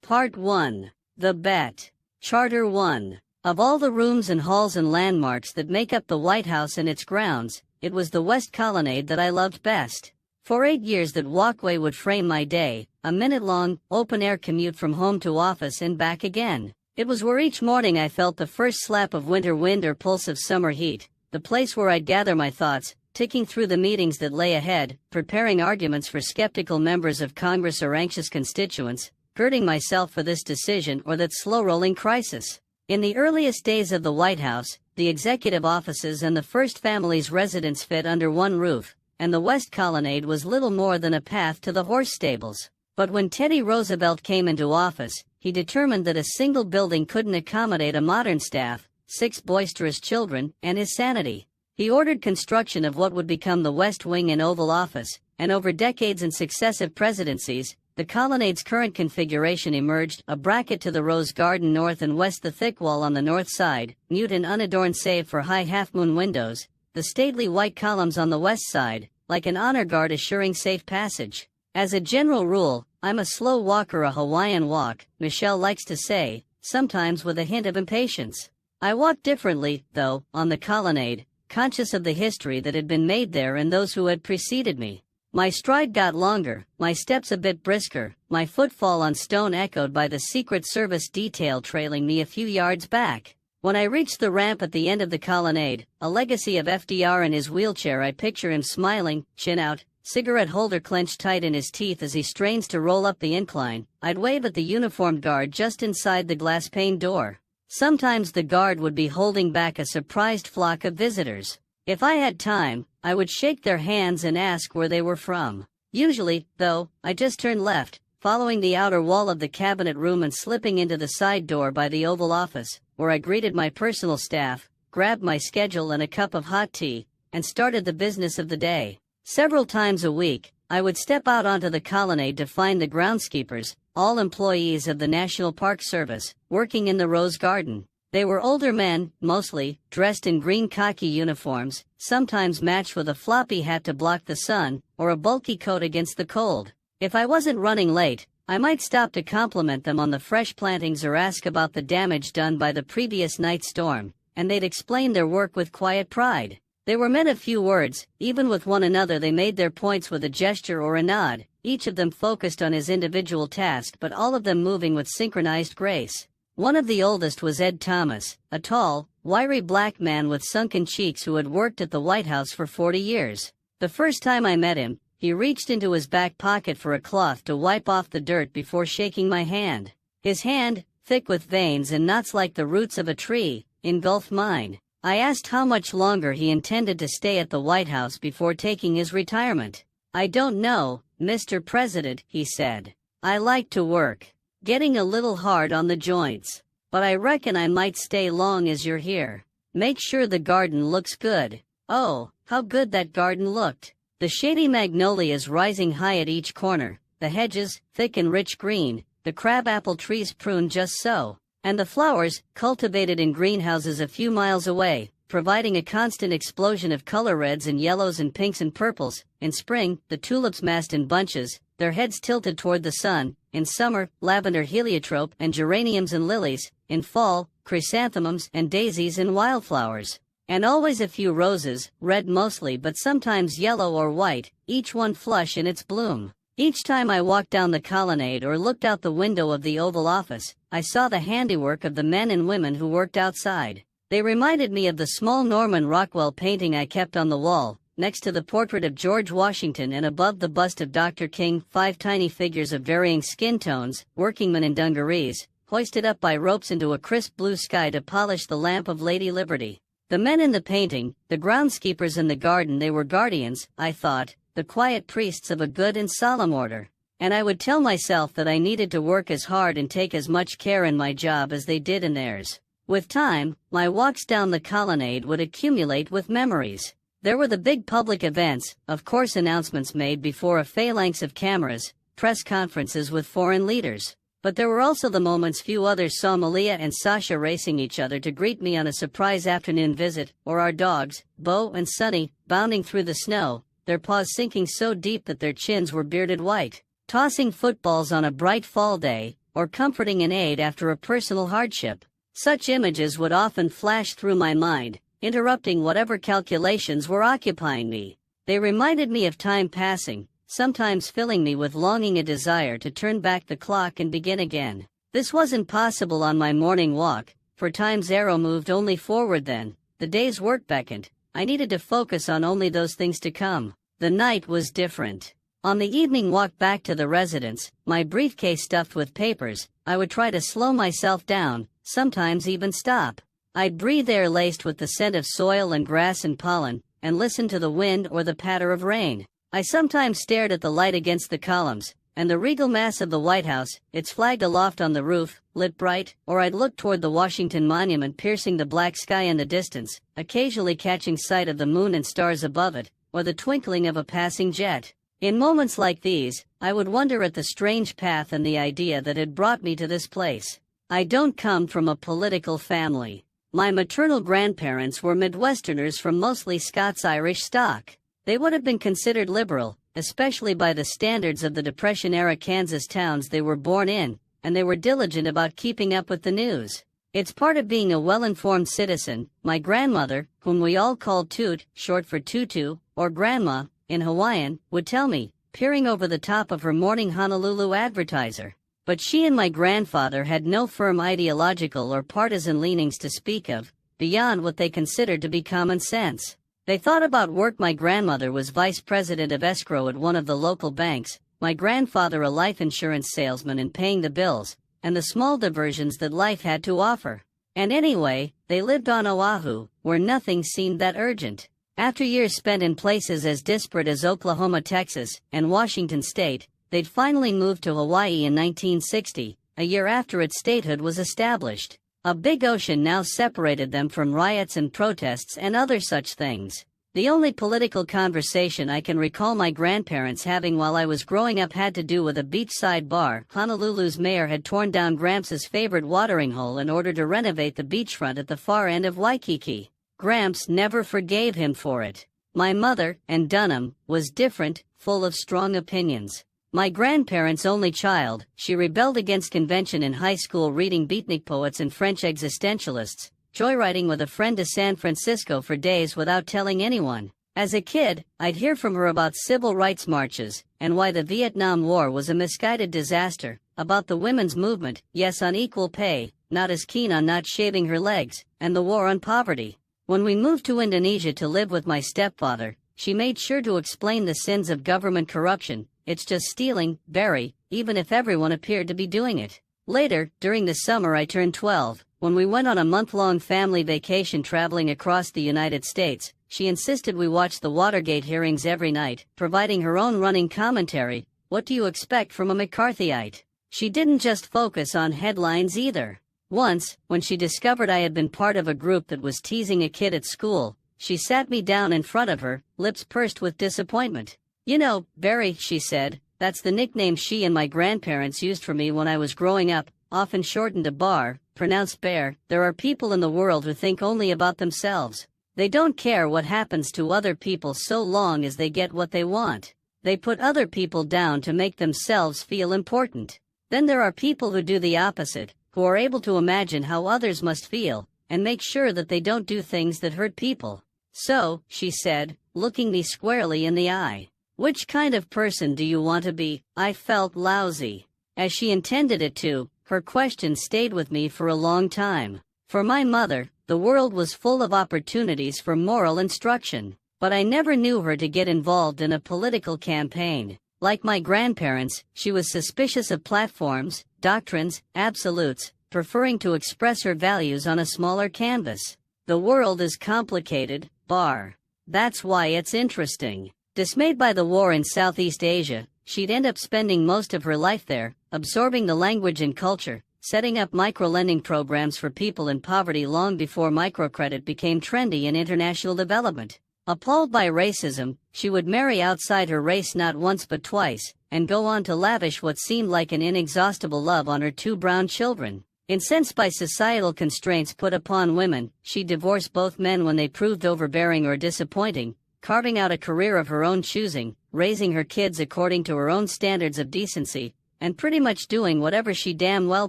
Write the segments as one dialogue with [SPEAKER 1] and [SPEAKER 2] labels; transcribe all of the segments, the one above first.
[SPEAKER 1] Part 1. The Bet. Charter 1. Of all the rooms and halls and landmarks that make up the White House and its grounds, it was the West Colonnade that I loved best. For 8 years that walkway would frame my day, a minute-long, open-air commute from home to office and back again. It was where each morning I felt the first slap of winter wind or pulse of summer heat, the place where I'd gather my thoughts, ticking through the meetings that lay ahead, preparing arguments for skeptical members of Congress or anxious constituents, girding myself for this decision or that slow-rolling crisis. In the earliest days of the White House, the executive offices and the First Family's residence fit under one roof, and the West Colonnade was little more than a path to the horse stables. But when Teddy Roosevelt came into office, he determined that a single building couldn't accommodate a modern staff, 6 boisterous children, and his sanity. He ordered construction of what would become the West Wing and Oval Office, and over decades and successive presidencies, the Colonnade's current configuration emerged, a bracket to the Rose Garden north and west, the thick wall on the north side, mute and unadorned save for high half-moon windows, the stately white columns on the west side, like an honor guard assuring safe passage. As a general rule, I'm a slow walker, a Hawaiian walk, Michelle likes to say, sometimes with a hint of impatience. I walked differently, though, on the Colonnade, conscious of the history that had been made there and those who had preceded me. My stride got longer, my steps a bit brisker, my footfall on stone echoed by the Secret Service detail trailing me a few yards back. When I reached the ramp at the end of the Colonnade, a legacy of FDR in his wheelchair, I picture him smiling, chin out, cigarette holder clenched tight in his teeth as he strains to roll up the incline. I'd wave at the uniformed guard just inside the glass-pane door. Sometimes the guard would be holding back a surprised flock of visitors. If I had time, I would shake their hands and ask where they were from. Usually, though, I just turned left, following the outer wall of the cabinet room and slipping into the side door by the Oval Office, where I greeted my personal staff, grabbed my schedule and a cup of hot tea, and started the business of the day. Several times a week, I would step out onto the Colonnade to find the groundskeepers, all employees of the National Park Service, working in the Rose Garden. They were older men, mostly, dressed in green khaki uniforms, sometimes matched with a floppy hat to block the sun, or a bulky coat against the cold. If I wasn't running late, I might stop to compliment them on the fresh plantings or ask about the damage done by the previous night's storm, and they'd explain their work with quiet pride. They were men of few words, even with one another they made their points with a gesture or a nod, each of them focused on his individual task but all of them moving with synchronized grace. One of the oldest was Ed Thomas, a tall, wiry black man with sunken cheeks who had worked at the White House for 40 years. The first time I met him, he reached into his back pocket for a cloth to wipe off the dirt before shaking my hand. His hand, thick with veins and knots like the roots of a tree, engulfed mine. I asked how much longer he intended to stay at the White House before taking his retirement. "I don't know, Mr. President," he said. "I like to work. Getting a little hard on the joints. But I reckon I might stay long as you're here. Make sure the garden looks good." Oh, how good that garden looked. The shady magnolias rising high at each corner, the hedges, thick and rich green, the crabapple trees pruned just so, and the flowers, cultivated in greenhouses a few miles away, providing a constant explosion of color, reds and yellows and pinks and purples. In spring, the tulips massed in bunches, their heads tilted toward the sun. In summer, lavender, heliotrope, and geraniums and lilies. In fall, chrysanthemums and daisies and wildflowers. And always a few roses, red mostly but sometimes yellow or white, each one flush in its bloom. Each time I walked down the Colonnade or looked out the window of the Oval Office, I saw the handiwork of the men and women who worked outside. They reminded me of the small Norman Rockwell painting I kept on the wall, next to the portrait of George Washington and above the bust of Dr. King, 5 tiny figures of varying skin tones, workingmen in dungarees, hoisted up by ropes into a crisp blue sky to polish the lamp of Lady Liberty. The men in the painting, the groundskeepers in the garden, they were guardians, I thought, the quiet priests of a good and solemn order. And I would tell myself that I needed to work as hard and take as much care in my job as they did in theirs. With time, my walks down the Colonnade would accumulate with memories. There were the big public events, of course, announcements made before a phalanx of cameras, press conferences with foreign leaders. But there were also the moments few others saw, Malia and Sasha racing each other to greet me on a surprise afternoon visit, or our dogs, Bo and Sunny, bounding through the snow, their paws sinking so deep that their chins were bearded white. tossing footballs on a bright fall day, or comforting an aide after a personal hardship. Such images would often flash through my mind, interrupting whatever calculations were occupying me. They reminded me of time passing, sometimes filling me with longing, a desire to turn back the clock and begin again. This wasn't possible on my morning walk, for time's arrow moved only forward then. The day's work beckoned. I needed to focus on only those things to come. The night was different. On the evening walk back to the residence, my briefcase stuffed with papers, I would try to slow myself down, sometimes even stop. I'd breathe air laced with the scent of soil and grass and pollen, and listen to the wind or the patter of rain. I sometimes stared at the light against the columns, and the regal mass of the White House, its flag aloft on the roof, lit bright, or I'd look toward the Washington Monument piercing the black sky in the distance, occasionally catching sight of the moon and stars above it, or the twinkling of a passing jet. In moments like these, I would wonder at the strange path and the idea that had brought me to this place. I don't come from a political family. My maternal grandparents were Midwesterners from mostly Scots-Irish stock. They would have been considered liberal, especially by the standards of the Depression-era Kansas towns they were born in, and they were diligent about keeping up with the news. It's part of being a well-informed citizen. My grandmother, whom we all called Toot, short for Tutu, or Grandma, in Hawaiian, would tell me, peering over the top of her morning Honolulu Advertiser. But she and my grandfather had no firm ideological or partisan leanings to speak of, beyond what they considered to be common sense. They thought about work. My grandmother was vice president of escrow at one of the local banks, my grandfather a life insurance salesman and paying the bills, and the small diversions that life had to offer. And anyway, they lived on Oahu, where nothing seemed that urgent. After years spent in places as disparate as Oklahoma, Texas, and Washington State, they'd finally moved to Hawaii in 1960, a year after its statehood was established. A big ocean now separated them from riots and protests and other such things. The only political conversation I can recall my grandparents having while I was growing up had to do with a beachside bar. Honolulu's mayor had torn down Gramps' favorite watering hole in order to renovate the beachfront at the far end of Waikiki. Gramps never forgave him for it. My mother, and Dunham, was different, full of strong opinions. My grandparents' only child, she rebelled against convention in high school, reading beatnik poets and French existentialists, joyriding with a friend to San Francisco for days without telling anyone. As a kid, I'd hear from her about civil rights marches, and why the Vietnam War was a misguided disaster, about the women's movement, yes on equal pay, not as keen on not shaving her legs, and the war on poverty. When we moved to Indonesia to live with my stepfather, she made sure to explain the sins of government corruption. It's just stealing, Barry, even if everyone appeared to be doing it. Later, during the summer I turned 12, when we went on a month-long family vacation traveling across the United States, she insisted we watch the Watergate hearings every night, providing her own running commentary. What do you expect from a McCarthyite? She didn't just focus on headlines either. Once, when she discovered I had been part of a group that was teasing a kid at school, she sat me down in front of her, lips pursed with disappointment. You know, Barry, she said, that's the nickname she and my grandparents used for me when I was growing up, often shortened to Bar, pronounced Bear. There are people in the world who think only about themselves. They don't care what happens to other people so long as they get what they want. They put other people down to make themselves feel important. Then there are people who do the opposite, who are able to imagine how others must feel, and make sure that they don't do things that hurt people. So, she said, looking me squarely in the eye, which kind of person do you want to be? I felt lousy. As she intended it to, her question stayed with me for a long time. For my mother, the world was full of opportunities for moral instruction, but I never knew her to get involved in a political campaign. Like my grandparents, she was suspicious of platforms, doctrines, absolutes, preferring to express her values on a smaller canvas. The world is complicated, Bar. That's why it's interesting. Dismayed by the war in Southeast Asia, she'd end up spending most of her life there, absorbing the language and culture, setting up microlending programs for people in poverty long before microcredit became trendy in international development. Appalled by racism, she would marry outside her race not once but twice, and go on to lavish what seemed like an inexhaustible love on her 2 brown children. Incensed by societal constraints put upon women, she divorced both men when they proved overbearing or disappointing, carving out a career of her own choosing, raising her kids according to her own standards of decency, and pretty much doing whatever she damn well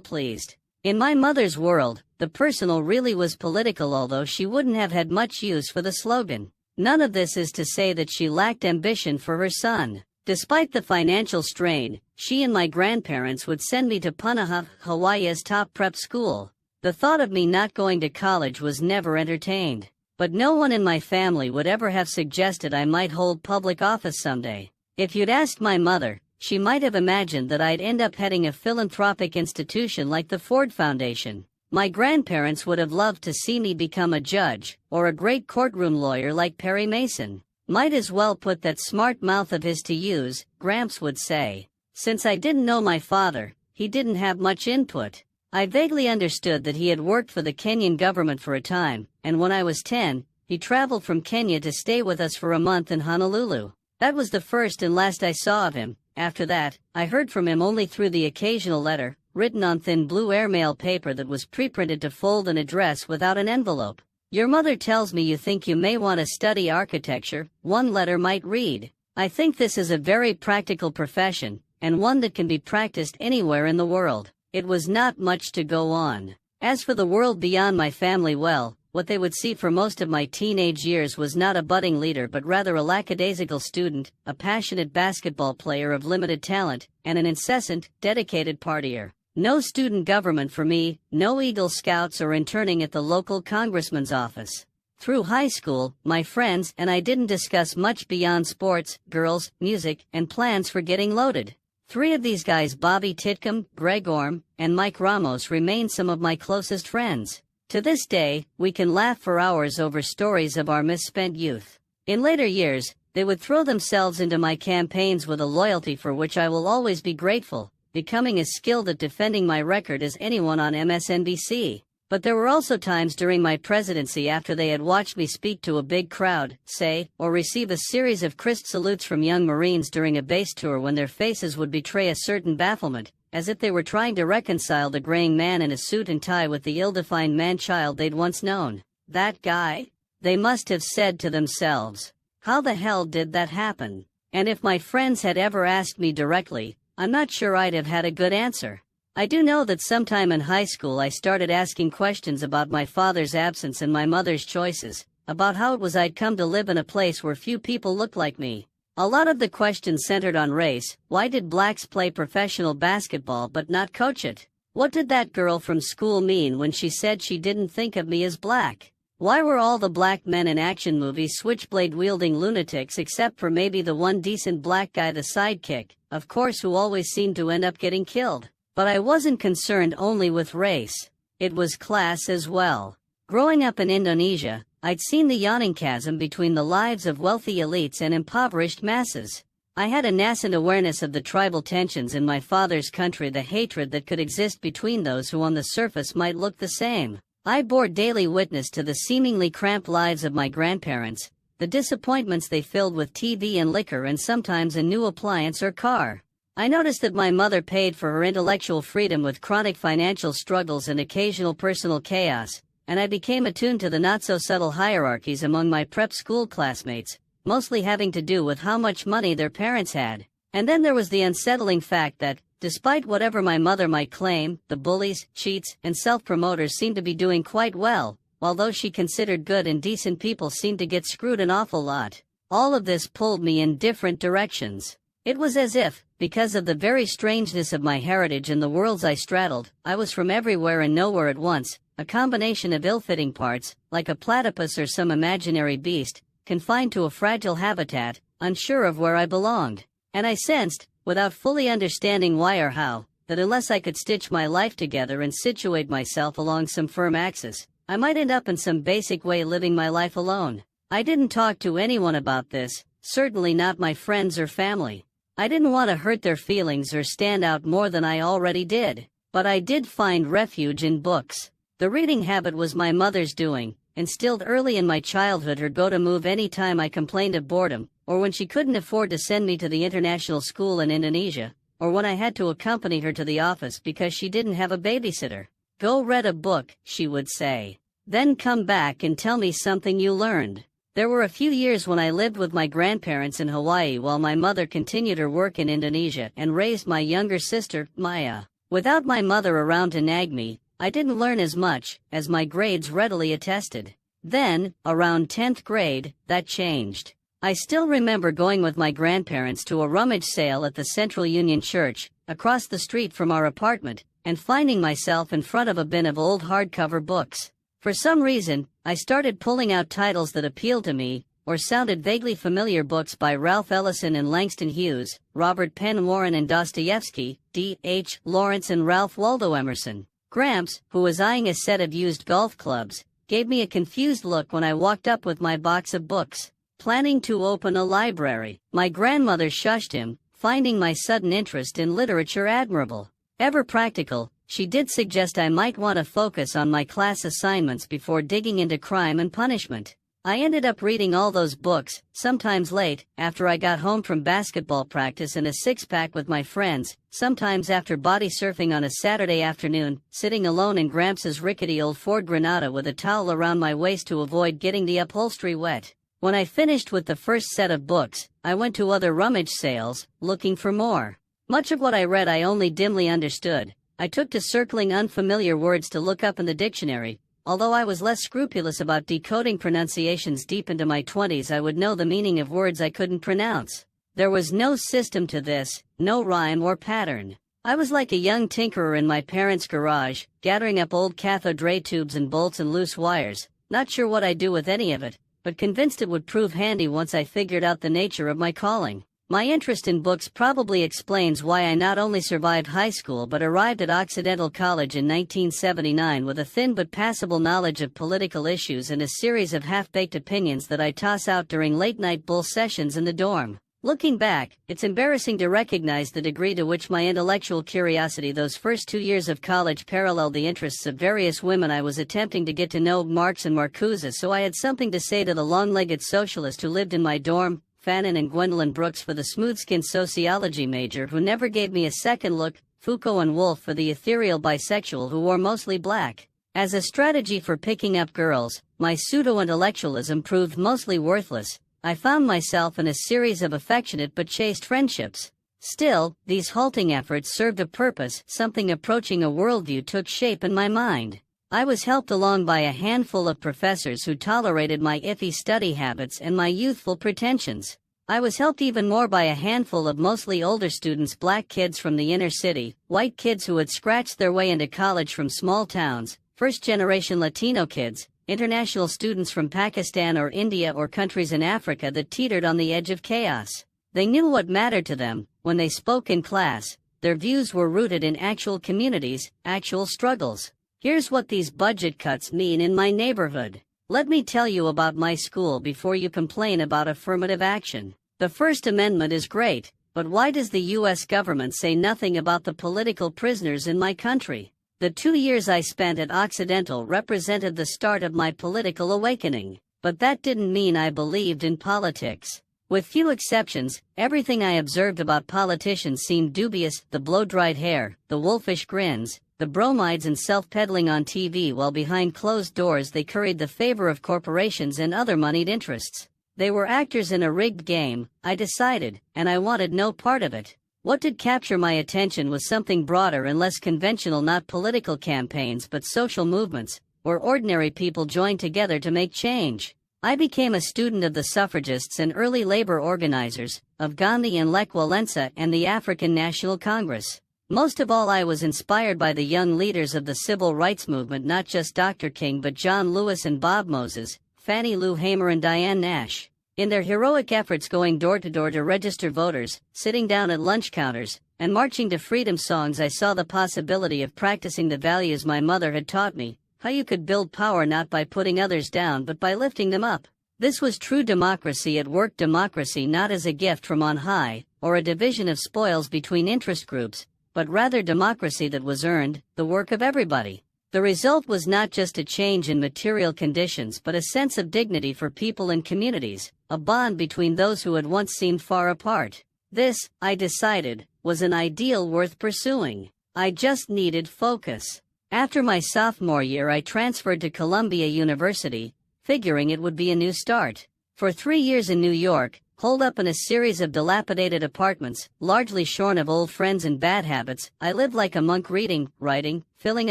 [SPEAKER 1] pleased. In my mother's world, the personal really was political, although she wouldn't have had much use for the slogan. None of this is to say that she lacked ambition for her son. Despite the financial strain, she and my grandparents would send me to Punahou, Hawaii's top prep school. The thought of me not going to college was never entertained. But no one in my family would ever have suggested I might hold public office someday. If you'd asked my mother, she might have imagined that I'd end up heading a philanthropic institution like the Ford Foundation. My grandparents would have loved to see me become a judge, or a great courtroom lawyer like Perry Mason. Might as well put that smart mouth of his to use, Gramps would say. Since I didn't know my father, he didn't have much input. I vaguely understood that he had worked for the Kenyan government for a time, and when I was 10, he traveled from Kenya to stay with us for a month in Honolulu. That was the first and last I saw of him. After that, I heard from him only through the occasional letter, written on thin blue airmail paper that was pre-printed to fold and address without an envelope. Your mother tells me you think you may want to study architecture, one letter might read. I think this is a very practical profession, and one that can be practiced anywhere in the world. It was not much to go on. As for the world beyond my family, well, what they would see for most of my teenage years was not a budding leader but rather a lackadaisical student, a passionate basketball player of limited talent, and an incessant, dedicated partier. No student government for me, no Eagle Scouts or interning at the local congressman's office. Through high school, my friends and I didn't discuss much beyond sports, girls, music, and plans for getting loaded. 3 of these guys, Bobby Titcomb, Greg Orm, and Mike Ramos, remain some of my closest friends. To this day, we can laugh for hours over stories of our misspent youth. In later years, they would throw themselves into my campaigns with a loyalty for which I will always be grateful, becoming as skilled at defending my record as anyone on MSNBC. But there were also times during my presidency after they had watched me speak to a big crowd, say, or receive a series of crisp salutes from young Marines during a base tour when their faces would betray a certain bafflement, as if they were trying to reconcile the graying man in a suit and tie with the ill-defined man-child they'd once known. That guy? They must have said to themselves, how the hell did that happen? And if my friends had ever asked me directly, I'm not sure I'd have had a good answer. I do know that sometime in high school I started asking questions about my father's absence and my mother's choices, about how it was I'd come to live in a place where few people looked like me. A lot of the questions centered on race. Why did blacks play professional basketball but not coach it? What did that girl from school mean when she said she didn't think of me as black? Why were all the black men in action movies switchblade-wielding lunatics except for maybe the one decent black guy, the sidekick, of course, who always seemed to end up getting killed? But I wasn't concerned only with race. It was class as well. Growing up in Indonesia, I'd seen the yawning chasm between the lives of wealthy elites and impoverished masses. I had a nascent awareness of the tribal tensions in my father's country, the hatred that could exist between those who on the surface might look the same. I bore daily witness to the seemingly cramped lives of my grandparents, the disappointments they filled with TV and liquor and sometimes a new appliance or car. I noticed that my mother paid for her intellectual freedom with chronic financial struggles and occasional personal chaos, and I became attuned to the not-so-subtle hierarchies among my prep school classmates, mostly having to do with how much money their parents had. And then there was the unsettling fact that, despite whatever my mother might claim, the bullies, cheats, and self-promoters seemed to be doing quite well, while those she considered good and decent people seemed to get screwed an awful lot. All of this pulled me in different directions. It was as if, because of the very strangeness of my heritage and the worlds I straddled, I was from everywhere and nowhere at once, a combination of ill-fitting parts, like a platypus or some imaginary beast, confined to a fragile habitat, unsure of where I belonged. And I sensed, without fully understanding why or how, that unless I could stitch my life together and situate myself along some firm axis, I might end up in some basic way living my life alone. I didn't talk to anyone about this, certainly not my friends or family. I didn't want to hurt their feelings or stand out more than I already did. But I did find refuge in books. The reading habit was my mother's doing, instilled early in my childhood, her go-to move any time I complained of boredom, or when she couldn't afford to send me to the international school in Indonesia, or when I had to accompany her to the office because she didn't have a babysitter. Go read a book, she would say. Then come back and tell me something you learned. There were a few years when I lived with my grandparents in Hawaii while my mother continued her work in Indonesia and raised my younger sister, Maya. Without my mother around to nag me, I didn't learn as much, as my grades readily attested. Then, around 10th grade, that changed. I still remember going with my grandparents to a rummage sale at the Central Union Church, across the street from our apartment, and finding myself in front of a bin of old hardcover books. For some reason, I started pulling out titles that appealed to me, or sounded vaguely familiar, books by Ralph Ellison and Langston Hughes, Robert Penn Warren and Dostoevsky, D.H. Lawrence and Ralph Waldo Emerson. Gramps, who was eyeing a set of used golf clubs, gave me a confused look when I walked up with my box of books, planning to open a library. My grandmother shushed him, finding my sudden interest in literature admirable. Ever practical, she did suggest I might want to focus on my class assignments before digging into crime and punishment. I ended up reading all those books, sometimes late, after I got home from basketball practice and a six-pack with my friends, sometimes after body surfing on a Saturday afternoon, sitting alone in Gramps' rickety old Ford Granada with a towel around my waist to avoid getting the upholstery wet. When I finished with the first set of books, I went to other rummage sales, looking for more. Much of what I read I only dimly understood. I took to circling unfamiliar words to look up in the dictionary. Although I was less scrupulous about decoding pronunciations deep into my 20s, I would know the meaning of words I couldn't pronounce. There was no system to this, no rhyme or pattern. I was like a young tinkerer in my parents' garage, gathering up old cathode ray tubes and bolts and loose wires, not sure what I'd do with any of it, but convinced it would prove handy once I figured out the nature of my calling. My interest in books probably explains why I not only survived high school but arrived at Occidental College in 1979 with a thin but passable knowledge of political issues and a series of half-baked opinions that I toss out during late-night bull sessions in the dorm. Looking back, it's embarrassing to recognize the degree to which my intellectual curiosity those first 2 years of college paralleled the interests of various women I was attempting to get to know, Marx and Marcuse, so I had something to say to the long-legged socialist who lived in my dorm, Fannin and Gwendolyn Brooks for the smooth-skinned sociology major who never gave me a second look, Foucault and Woolf for the ethereal bisexual who wore mostly black. As a strategy for picking up girls, my pseudo-intellectualism proved mostly worthless. I found myself in a series of affectionate but chaste friendships. Still, these halting efforts served a purpose. Something approaching a worldview took shape in my mind. I was helped along by a handful of professors who tolerated my iffy study habits and my youthful pretensions. I was helped even more by a handful of mostly older students, black kids from the inner city, white kids who had scratched their way into college from small towns, first-generation Latino kids, international students from Pakistan or India or countries in Africa that teetered on the edge of chaos. They knew what mattered to them. When they spoke in class, their views were rooted in actual communities, actual struggles. Here's what these budget cuts mean in my neighborhood. Let me tell you about my school before you complain about affirmative action. The First Amendment is great, but why does the U.S. government say nothing about the political prisoners in my country? The 2 years I spent at Occidental represented the start of my political awakening, but that didn't mean I believed in politics. With few exceptions, everything I observed about politicians seemed dubious: the blow-dried hair, the wolfish grins, the bromides and self-peddling on TV while behind closed doors they curried the favor of corporations and other moneyed interests. They were actors in a rigged game, I decided, and I wanted no part of it. What did capture my attention was something broader and less conventional, not political campaigns but social movements, where ordinary people joined together to make change. I became a student of the suffragists and early labor organizers, of Gandhi and Lech Walesa and the African National Congress. Most of all, I was inspired by the young leaders of the civil rights movement, not just Dr. King but John Lewis and Bob Moses, Fannie Lou Hamer and Diane Nash. In their heroic efforts going door to door to register voters, sitting down at lunch counters, and marching to freedom songs, I saw the possibility of practicing the values my mother had taught me: how you could build power not by putting others down but by lifting them up. This was true democracy at work, democracy not as a gift from on high, or a division of spoils between interest groups, but rather democracy that was earned, the work of everybody. The result was not just a change in material conditions but a sense of dignity for people and communities, a bond between those who had once seemed far apart. This, I decided, was an ideal worth pursuing. I just needed focus. After my sophomore year I transferred to Columbia University, figuring it would be a new start. For 3 years in New York, holed up in a series of dilapidated apartments, largely shorn of old friends and bad habits, I lived like a monk, reading, writing, filling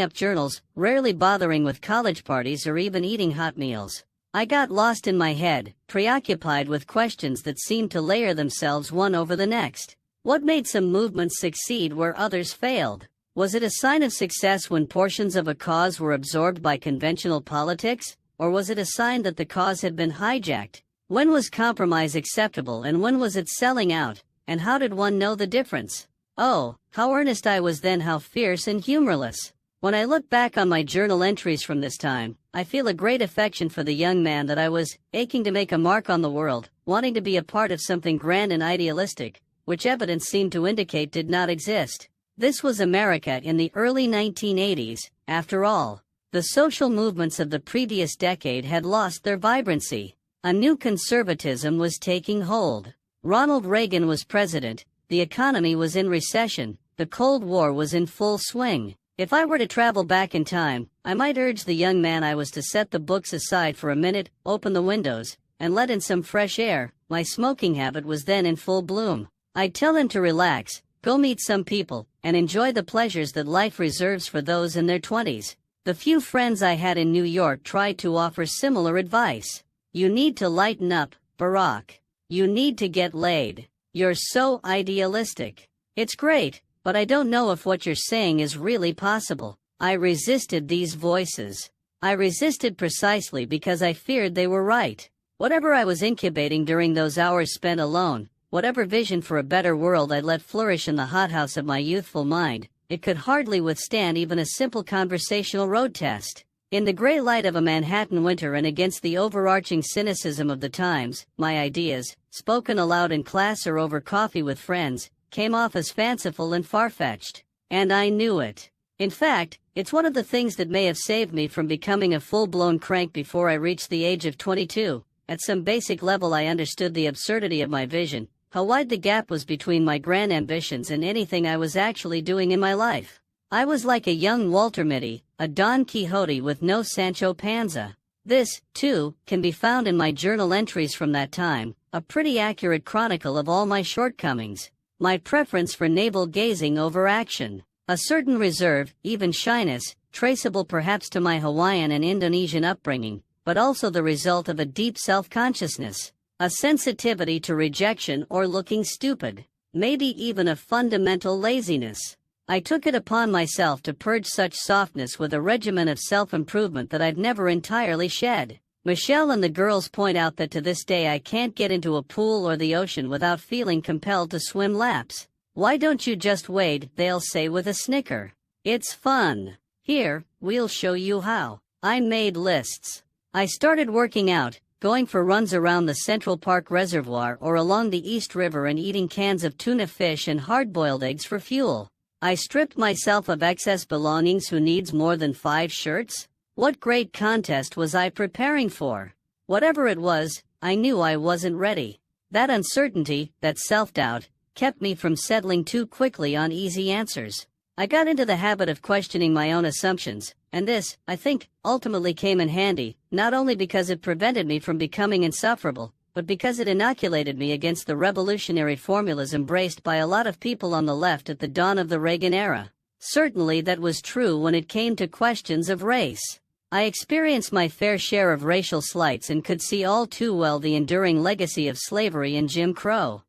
[SPEAKER 1] up journals, rarely bothering with college parties or even eating hot meals. I got lost in my head, preoccupied with questions that seemed to layer themselves one over the next. What made some movements succeed where others failed? Was it a sign of success when portions of a cause were absorbed by conventional politics? Or was it a sign that the cause had been hijacked? When was compromise acceptable and when was it selling out? And how did one know the difference? Oh, how earnest I was then, how fierce and humorless. When I look back on my journal entries from this time, I feel a great affection for the young man that I was, aching to make a mark on the world, wanting to be a part of something grand and idealistic, which evidence seemed to indicate did not exist. This was America in the early 1980s, after all. The social movements of the previous decade had lost their vibrancy. A new conservatism was taking hold. Ronald Reagan was president, the economy was in recession, the Cold War was in full swing. If I were to travel back in time, I might urge the young man I was to set the books aside for a minute, open the windows, and let in some fresh air. My smoking habit was then in full bloom. I'd tell him to relax, go meet some people, and enjoy the pleasures that life reserves for those in their 20s. The few friends I had in New York tried to offer similar advice. You need to lighten up, Barack. You need to get laid. You're so idealistic. It's great, but I don't know if what you're saying is really possible. I resisted these voices. I resisted precisely because I feared they were right. Whatever I was incubating during those hours spent alone, whatever vision for a better world I'd let flourish in the hothouse of my youthful mind, it could hardly withstand even a simple conversational road test. In the gray light of a Manhattan winter and against the overarching cynicism of the times, my ideas, spoken aloud in class or over coffee with friends, came off as fanciful and far-fetched. And I knew it. In fact, it's one of the things that may have saved me from becoming a full-blown crank before I reached the age of 22. At some basic level I understood the absurdity of my vision, how wide the gap was between my grand ambitions and anything I was actually doing in my life. I was like a young Walter Mitty, a Don Quixote with no Sancho Panza. This, too, can be found in my journal entries from that time, a pretty accurate chronicle of all my shortcomings. My preference for navel-gazing over action. A certain reserve, even shyness, traceable perhaps to my Hawaiian and Indonesian upbringing, but also the result of a deep self-consciousness. A sensitivity to rejection or looking stupid. Maybe even a fundamental laziness. I took it upon myself to purge such softness with a regimen of self-improvement that I've never entirely shed. Michelle and the girls point out that to this day I can't get into a pool or the ocean without feeling compelled to swim laps. Why don't you just wade, they'll say with a snicker. It's fun. Here, we'll show you how. I made lists. I started working out, going for runs around the Central Park Reservoir or along the East River and eating cans of tuna fish and hard-boiled eggs for fuel. I stripped myself of excess belongings. Who needs more than 5 shirts? What great contest was I preparing for? Whatever it was, I knew I wasn't ready. That uncertainty, that self-doubt, kept me from settling too quickly on easy answers. I got into the habit of questioning my own assumptions, and this, I think, ultimately came in handy, not only because it prevented me from becoming insufferable, but because it inoculated me against the revolutionary formulas embraced by a lot of people on the left at the dawn of the Reagan era. Certainly that was true when it came to questions of race. I experienced my fair share of racial slights and could see all too well the enduring legacy of slavery and Jim Crow.